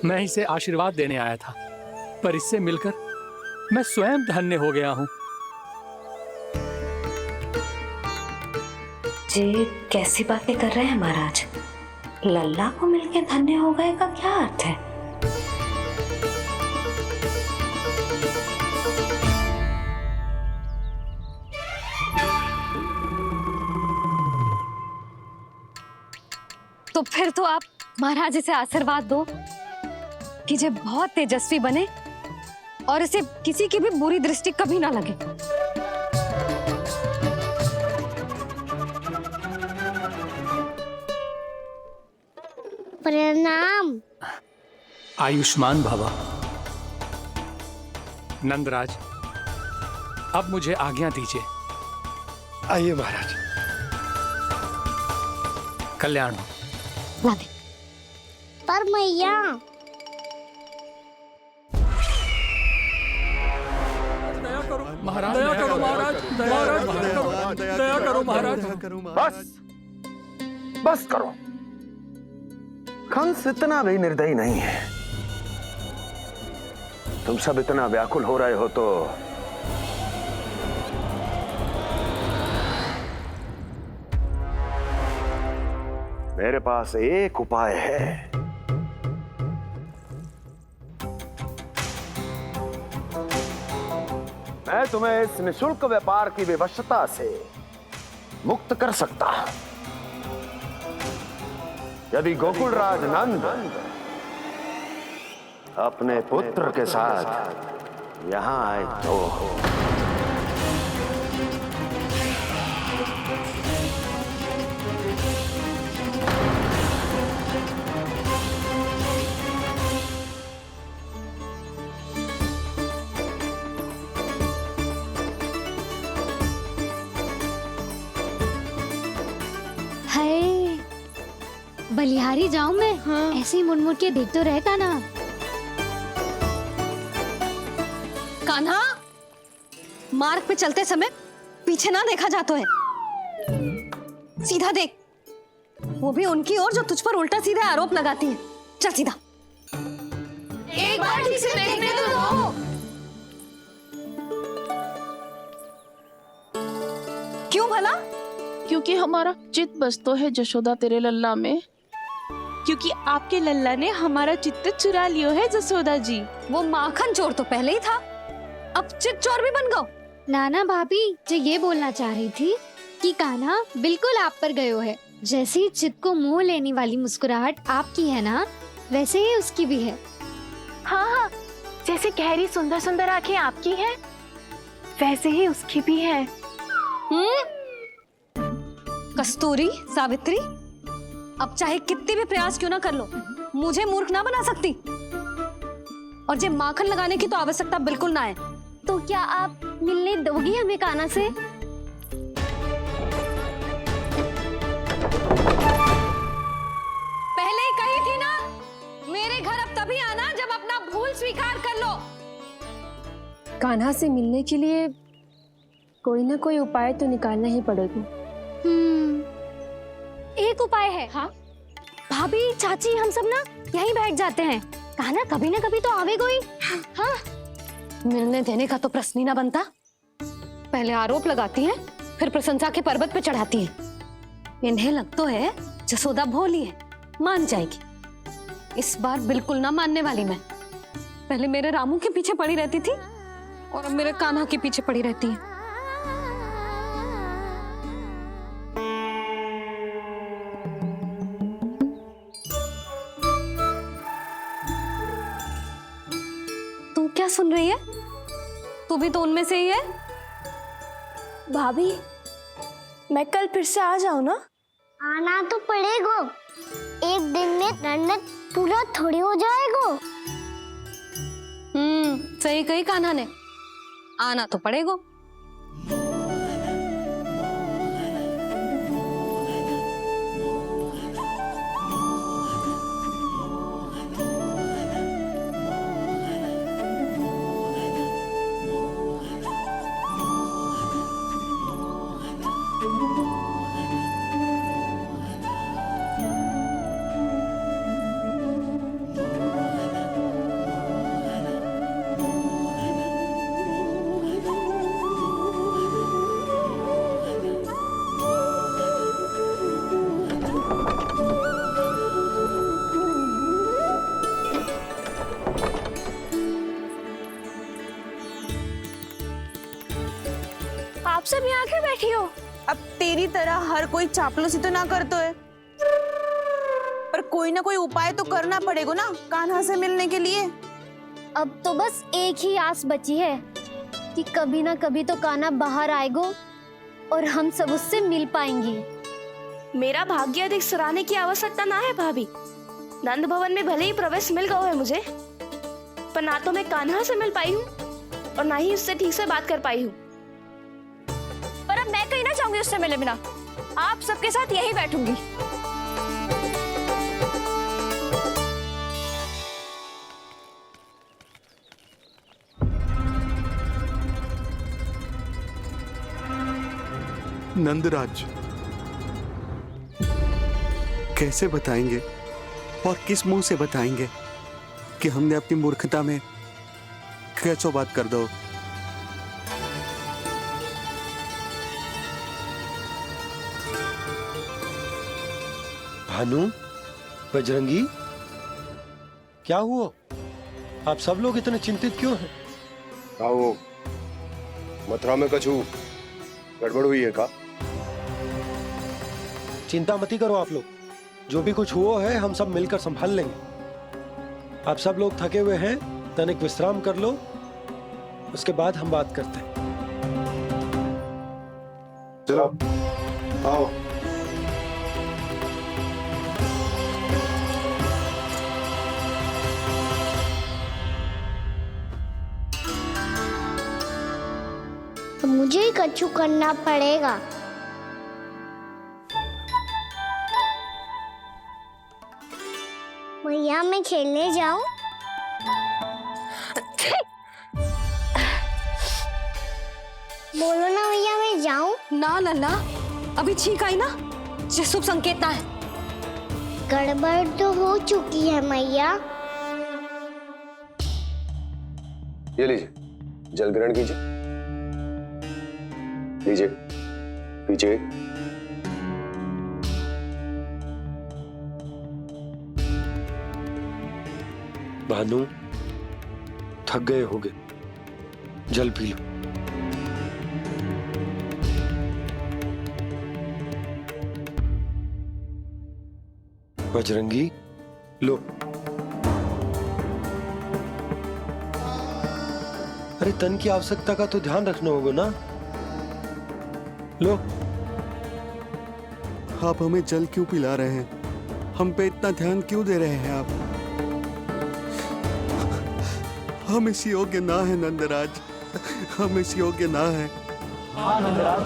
मैं इसे आशीर्वाद देने आया था, पर इससे मिलकर मैं स्वयं धन्य हो गया हूँ। जी कैसी बातें कर रहे हैं महाराज? लल्ला को मिलके धन्य हो गए का क्या अर्थ है? तो फिर तो आप महाराज से आशीर्वाद दो कि ये बहुत तेजस्वी बने और इसे किसी की भी बुरी दृष्टि कभी ना लगे। प्रणाम। आयुष्मान भव। नंदराज, अब मुझे आज्ञा दीजिए। आइए महाराज। कल्याण हो। पर मैया दया करो महाराज, दया करो महाराज, दया करो महाराज। बस करो। कंस इतना भी निर्दयी नहीं है। तुम सब इतना व्याकुल हो रहे हो तो मेरे पास एक उपाय है। मैं तुम्हें इस निशुल्क व्यापार की विवशता से मुक्त कर सकता हूं। यदि गोकुलराज नंद अपने पुत्र के साथ यहां आए तो बलिहारी जाऊं मैं? हाँ। ऐसे ही मुड़ के देख तो रहता ना। कान्हा, मार्ग पे चलते समय पीछे ना देखा जाता है, सीधा देख। वो भी उनकी ओर जो तुझ पर उल्टा सीधा आरोप लगाती है। चल सीधा। एक बार ठीक से देखने तो दो। क्यों भला? क्योंकि हमारा चित्त बसतो है जशोदा तेरे लल्ला में। क्योंकि आपके लल्ला ने हमारा चित्त चुरा लियो है जसोदा जी। वो माखन चोर तो पहले ही था, अब चित्त चोर भी बन गो। नाना भाभी जो ये बोलना चाह रही थी कि कान्हा बिल्कुल आप पर गयो है। जैसे ही चित्त को मोह लेने वाली मुस्कुराहट आपकी है ना, वैसे ही उसकी भी है। हाँ हाँ, जैसे गहरी सुंदर सुंदर आंखें आपकी हैं, वैसे ही उसकी भी है। कस्तूरी, सावित्री, अब चाहे कितने भी प्रयास क्यों ना कर लो, मुझे मूर्ख ना बना सकती। और जे माखन लगाने की तो आवश्यकता बिल्कुल ना है। तो क्या आप मिलने दोगी हमें कान्हा से? पहले ही कही थी ना, मेरे घर अब तभी आना जब अपना भूल स्वीकार कर लो। कान्हा से मिलने के लिए कोई ना कोई उपाय तो निकालना ही पड़ेगा। एक उपाय है। हाँ? भाभी, चाची, हम सब ना यहीं बैठ जाते हैं। कान्हा कभी ना कभी तो आवेगा ही। हाँ? मिलने देने का तो प्रश्न ही ना बनता। पहले आरोप लगाती हैं, फिर प्रशंसा के पर्वत पे चढ़ाती हैं। इन्हें लगता है जसोदा भोली है, मान जाएगी। इस बार बिल्कुल ना मानने वाली मैं। पहले मेरे रामू के पीछे पड़ी रहती थी और अब मेरे कान्हा के पीछे पड़ी रहती है। क्या सुन रही है? तू भी तो उनमें से ही है। भाभी, मैं कल फिर से आ जाऊं ना? आना तो पड़ेगा। एक दिन में रणनीत पूरा थोड़ी हो जाएगा। सही कही कान्हा ने, आना तो पड़ेगा। आप सब यहाँ क्यों बैठी हो? अब तेरी तरह हर कोई चापलूसी तो ना करतो है, पर कोई ना कोई उपाय तो करना पड़ेगा ना कान्हा से मिलने के लिए। अब तो बस एक ही आस बची है कि कभी ना कभी तो कान्हा बाहर आएगा और हम सब उससे मिल पाएंगे। मेरा भाग्य अधिक सराहने की आवश्यकता ना है भाभी। नंद भवन में भले ही प्रवेश मिल गया है मुझे, पर ना तो मैं कान्हा से मिल पाई हूँ और ना ही उससे ठीक से बात कर पाई हूँ। पर अब मैं कहीं ना जाऊंगी उससे मिले बिना, आप सबके साथ यहीं बैठूंगी। नंदराज, कैसे बताएंगे और किस मुंह से बताएंगे कि हमने अपनी मूर्खता में कैसो बात कर दो। भानु, बजरंगी, क्या हुआ? आप सब लोग इतने चिंतित क्यों हैं? आओ, मथुरा में कछु गड़बड़ हुई है का? चिंता मती करो आप लोग, जो भी कुछ हुआ है हम सब मिलकर संभाल लेंगे। आप सब लोग थके हुए हैं, तनिक विश्राम कर लो, उसके बाद हम बात करते हैं। चलो आओ। मुझे ही कछु करना पड़ेगा। मैया मैं खेलने जाऊं? बोलो ना मैया मैं जाऊं? ना लल्ला, अभी छींक आई ना, ये शुभ संकेत ना है। गड़बड़ तो हो चुकी है मैया। ये लीजिए, जल ग्रहण कीजिए। लीजिए, पीछे। भानु, थक गए होगे, जल पी लो। बजरंगी, लो। अरे तन की आवश्यकता का तो ध्यान रखना होगा ना, लो। आप हमें जल क्यों पिला रहे हैं? हम पे इतना ध्यान क्यों दे रहे हैं आप? हम इस योग्य ना है नंदराज, हम इस योग्य ना है। हाँ नंदराज,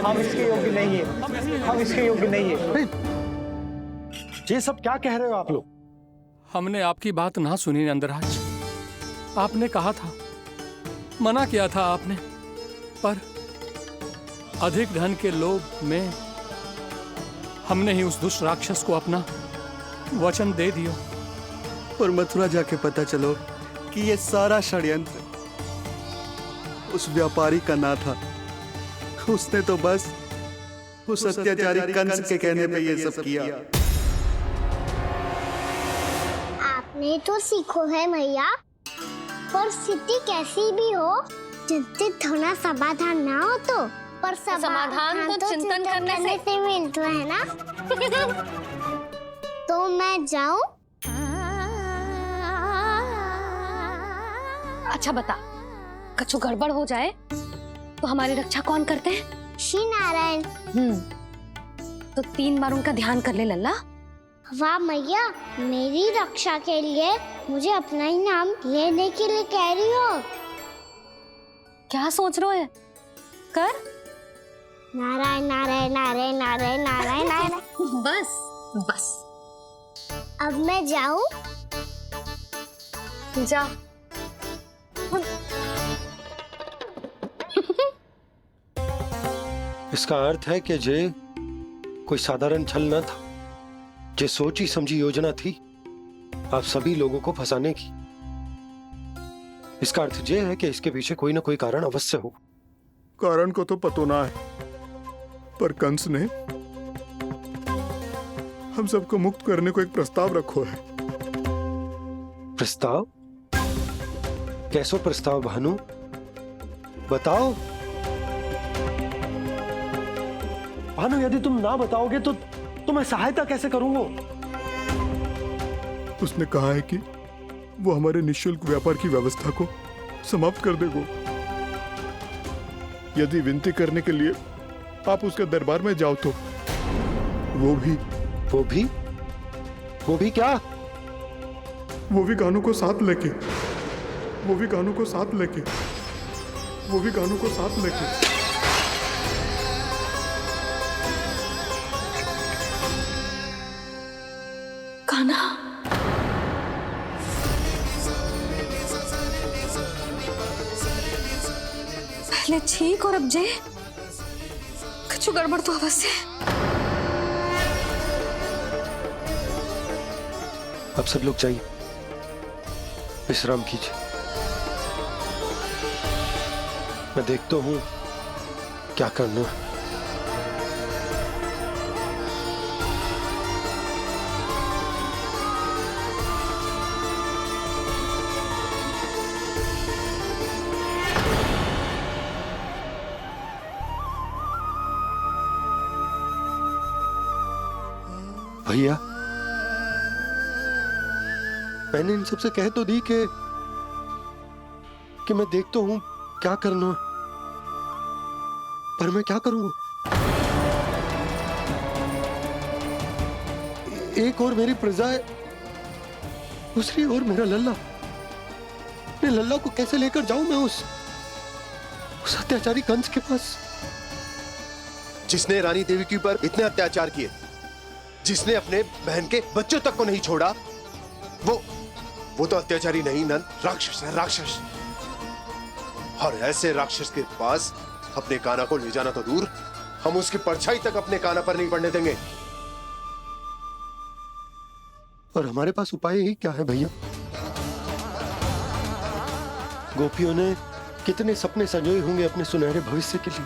हम इसके योग्य नहीं है, हम इसके योग्य नहीं है। ये सब क्या कह रहे हो आप लोग? हमने आपकी बात ना सुनी नंदराज। आपने कहा था, मना किया था आपने, पर अधिक धन के लोभ में हमने ही उस दुष्ट राक्षस को अपना वचन दे दिया। पर मथुरा जाके पता चलो कि ये सारा षड्यंत्र उस व्यापारी का ना था। उसने तो बस उस अत्याचारी कंस के कहने पे ये सब किया। आपने तो सीखो है मैया, पर स्थिति कैसी भी हो, चिंतित होना समाधान ना हो तो, पर समाधान तो चिंतन करने से मिलता है ना। तो मैं जाऊं? अच्छा बता, कछु गड़बड़ हो जाए तो हमारी रक्षा कौन करते हैं? श्री नारायण। तो 3 बार उनका ध्यान कर ले लल्ला। वाह मैया, मेरी रक्षा के लिए मुझे अपना ही नाम लेने के लिए कह रही हो? क्या सोच रहे हो? कर। नारायण नारायण नारायण नारायण नारायण नारायण। बस बस। अब मैं जाऊं? जा। इसका अर्थ है कि जे कोई साधारण छल न था, जे सोची समझी योजना थी आप सभी लोगों को फंसाने की। इसका अर्थ ये है कि इसके पीछे कोई ना कोई कारण अवश्य हो। कारण को तो पतो ना है, पर कंस ने हम सबको मुक्त करने को एक प्रस्ताव रखो है। प्रस्ताव? कैसो प्रस्ताव भानु, बताओ। भानु, यदि तुम ना बताओगे तो मैं सहायता कैसे करूंगा? उसने कहा है कि वो हमारे निःशुल्क व्यापार की व्यवस्था को समाप्त कर देगा। यदि विनती करने के लिए आप उसके दरबार में जाओ तो वो भी क्या? वो भी कानों को साथ लेके कान्हा, पहले ठीक और अब जे कुछ गड़बड़ तो अवश्य है। अब सब लोग जाइए, विश्राम कीजिए। मैं देखता हूं क्या करना है। भैया, मैंने इन सबसे कह तो दी कि मैं देखता हूं क्या करना है, पर मैं क्या करूंगा? एक और मेरी प्रजा है, दूसरी ओर मेरा लल्ला। मैं लल्ला को कैसे लेकर जाऊं मैं उस अत्याचारी कंस के पास? जिसने रानी देवी के ऊपर इतने अत्याचार किए, जिसने अपने बहन के बच्चों तक को नहीं छोड़ा, वो तो अत्याचारी नहीं नंद, राक्षस है, राक्षस। और ऐसे राक्षस के पास अपने कान्हा को ले जाना तो दूर, हम उसकी परछाई तक अपने कान्हा पर नहीं पड़ने देंगे। और हमारे पास उपाय ही क्या है भैया? गोपियों ने कितने सपने संजोए होंगे अपने सुनहरे भविष्य के लिए,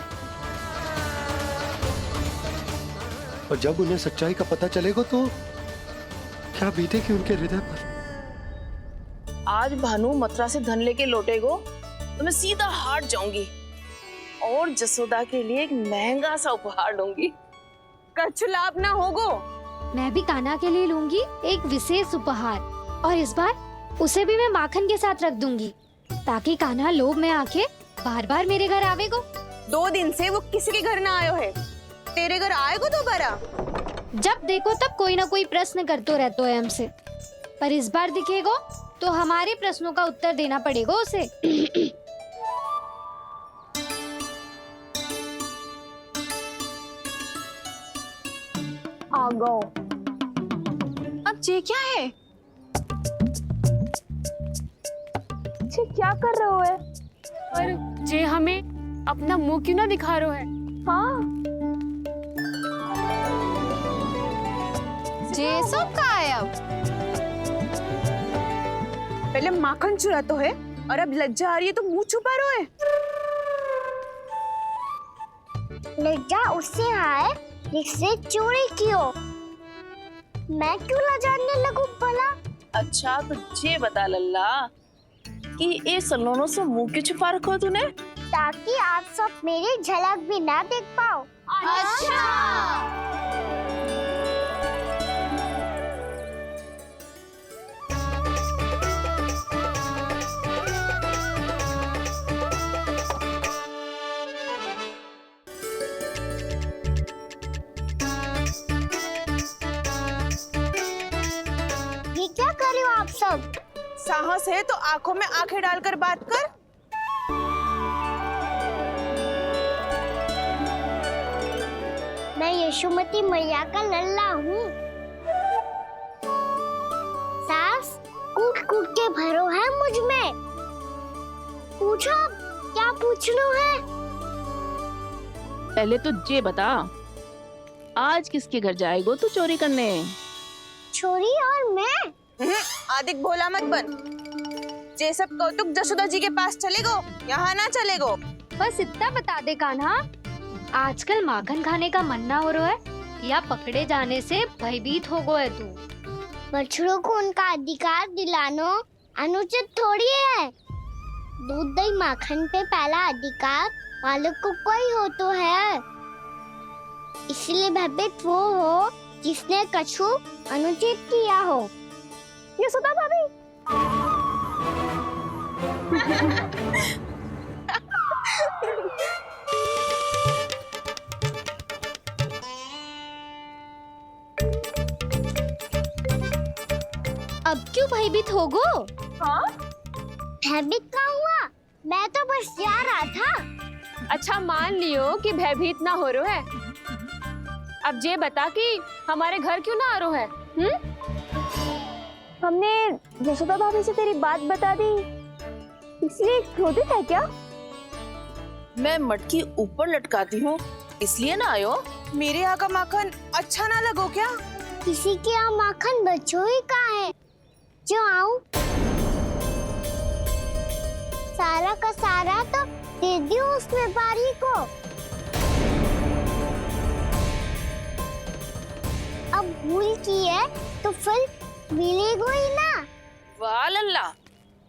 और जब उन्हें सच्चाई का पता चलेगा तो क्या बीतेगी उनके हृदय पर? आज भानु मथुरा से धन लेके लौटेगो तो मैं सीधा हाट जाऊंगी और जसोदा के लिए एक महंगा सा उपहार दूंगी। कछु लाभ ना होगो। मैं भी कान्हा के लिए लूंगी एक विशेष उपहार, और इस बार उसे भी मैं माखन के साथ रख दूंगी, ताकि कान्हा लोभ में आके बार बार मेरे घर आवेगो। 2 दिन से वो किसी के घर ना आयो है, तेरे घर आएगो दोबारा? जब देखो तब कोई ना कोई प्रश्न करते रहते है हमसे, पर इस बार दिखेगो तो हमारे प्रश्नों का उत्तर देना पड़ेगा उसे। आ गो। अब ये क्या है? ये क्या कर रहे हो है? पर जे हमें अपना मुंह क्यों ना दिखा रहे है? हाँ, जे सब का है अब? पहले माखन चुरा तो है और अब लज्जा आ रही है तो मुंह छुपा रहे है। लज्जा उससे है जिससे चोरी की हो। मैं क्यों लजाने लगूं भला? अच्छा तो ये बता लल्ला कि ये सलोनों से मुंह क्यों छुपा रखो तूने? ताकि आप सब मेरी झलक भी ना देख पाओ। अच्छा। ये क्या कर रहे हो आप सब? साहस है तो आंखों में आंखें डालकर बात कर। मैं यशोमती मैया का लल्ला हूँ। सास कूट कूट के भरो है मुझ में। पूछो क्या पूछना है? पहले तो ये बता, आज किसके घर जाएगो तू चोरी करने? छोरी और मैं? आदिक भोला मत बन। ये सब कौतुक जसोदा जी के पास चलेगो, यहाँ ना चलेगो। बस इतना बता दे कान्हा, आजकल माखन खाने का मन ना हो रहा है या पकड़े जाने से भयभीत हो गए तू? बछड़ों को उनका अधिकार दिलाना अनुचित थोड़ी है। दूध दही माखन पे पहला अधिकार मालिक को कोई हो तो है। इसलिए भयभीत वो हो जिसने कछु अनुचित किया हो। यशोदा भाभी। अब क्यों भयभीत हो गो? हाँ? भयभीत क्या हुआ? मैं तो बस जा रहा था। अच्छा मान लियो कि भयभीत ना हो रो है। अब ये बता कि हमारे घर क्यों ना आ रो है? हमने यशोदा भाभी से तेरी बात बता दी, इसलिए क्रोधित है क्या? मैं मटकी ऊपर लटकाती हूँ इसलिए ना आयो। मेरे यहाँ का माखन अच्छा ना लगो क्या? किसी के यहाँ माखन बच्चों ही कहाँ है जो आऊं? सारा का सारा तो दे दियो उस व्यापारी को। अब भूल की है तो फल मिलेगा ही ना। वाह लल्ला,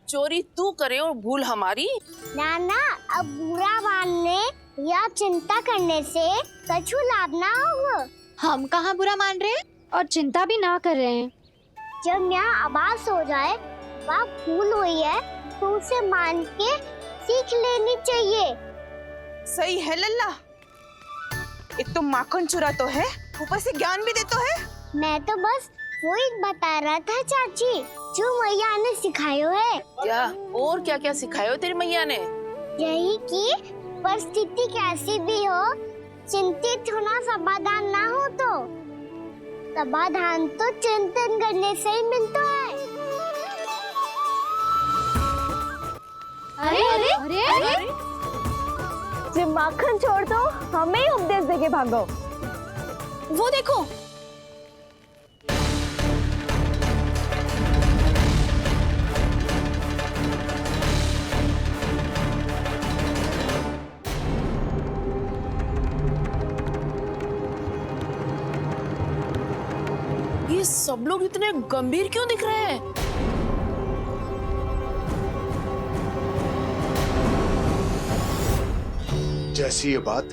चोरी तू करे और भूल हमारी। ना ना, अब बुरा मानने या चिंता करने से कछु लाभ ना होगा। हम कहाँ बुरा मान रहे हैं और चिंता भी ना कर रहे हैं। जब यहाँ आवाज हो जाए वहाँ भूल हुई है तो उसे मान के सीख लेनी चाहिए। सही है लल्ला, एक तो माखन चुरा तो है, ऊपर से ज्ञान भी दे तो है। मैं तो बस वही बता रहा था चाची जो मैया ने सिखायो है। क्या और क्या क्या सिखायो तेरी मैया ने? यही कि परिस्थिति कैसी भी हो चिंतित होना समाधान ना हो तो समाधान तो चिंतन करने से ही मिलता है। अरे अरे अरे, अरे? जो माखन छोड़ दो, हमें ही उपदेश देके भागो। वो देखो, ये सब लोग इतने गंभीर क्यों दिख रहे हैं? जैसी ये बात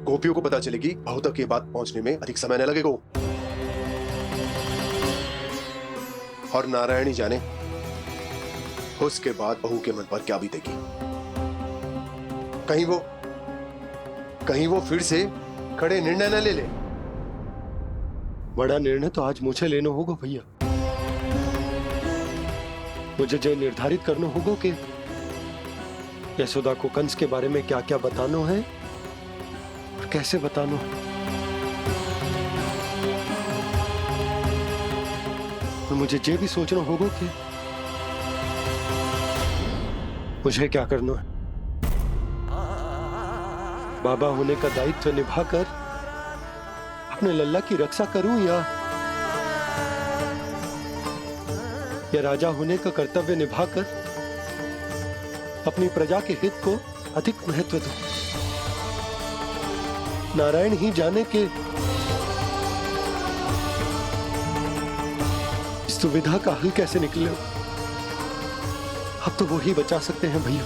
गोपियों को पता चलेगी, बहू तक ये बात पहुंचने में अधिक समय न लगेगा। और नारायणी जाने उसके बाद बहू के मन पर क्या बीतेगी। कहीं वो फिर से खड़े निर्णय न ले ले। बड़ा निर्णय तो आज मुझे लेना होगा भैया। मुझे जो निर्धारित करना होगा कि यशोदा को कंस के बारे में क्या क्या बताना है और कैसे बताना है। और मुझे ये भी सोचना होगा कि मुझे क्या करना है। बाबा होने का दायित्व निभाकर अपने लल्ला की रक्षा करूं या राजा होने का कर्तव्य निभाकर अपनी प्रजा के हित को अधिक महत्व दूं। नारायण ही जाने के इस दुविधा का हल कैसे निकले। अब तो वो ही बचा सकते हैं भैया।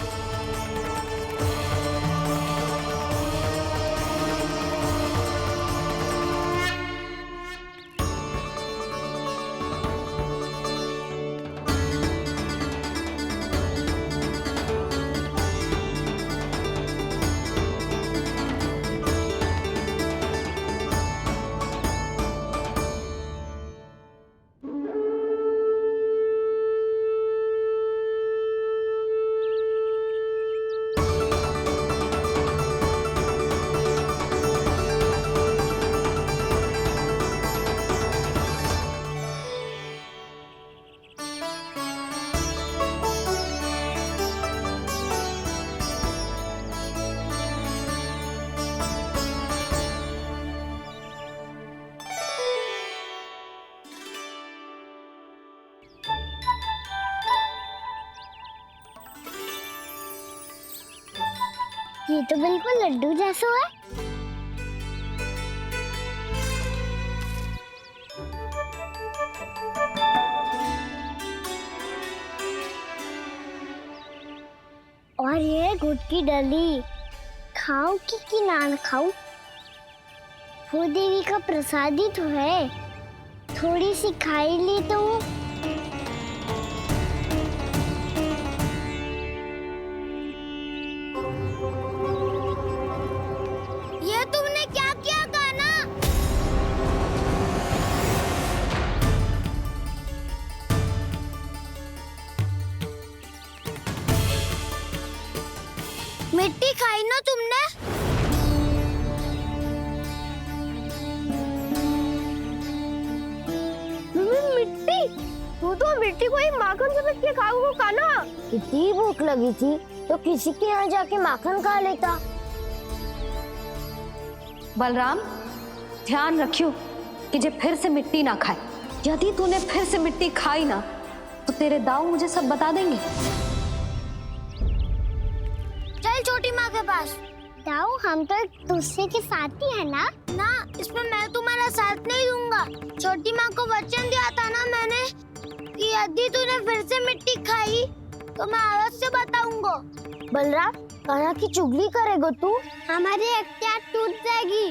ये तो बिल्कुल लड्डू जैसा है। और ये गुड़ की डली खाऊं कि ना खाऊं? वो देवी का प्रसाद ही तो है, थोड़ी सी खाई ली तो। ये तुमने क्या किया कान्हा? मिट्टी खाई ना तुमने? मिट्टी? तू तो मिट्टी को ही माखन समझ के खाओगे कान्हा। कितनी भूख लगी थी तो किसी के यहाँ जाके माखन खा लेता। बलराम, ध्यान रखियो कि जे फिर से मिट्टी ना खाए। यदि तूने फिर से मिट्टी खाई ना तो तेरे दाऊ मुझे सब बता देंगे। चल छोटी माँ के पास। दाऊ, हम तो एक दूसरे के साथी है ना? ना, इसमें मैं तुम्हारा साथ नहीं दूंगा। छोटी माँ को वचन दिया था ना मैंने कि यदि तूने फिर से मिट्टी खाई तो मैं अवश्य बताऊंगा। बलराम, कान्हा की चुगली करेगा तू? हमारी अख्तियार टूट जाएगी।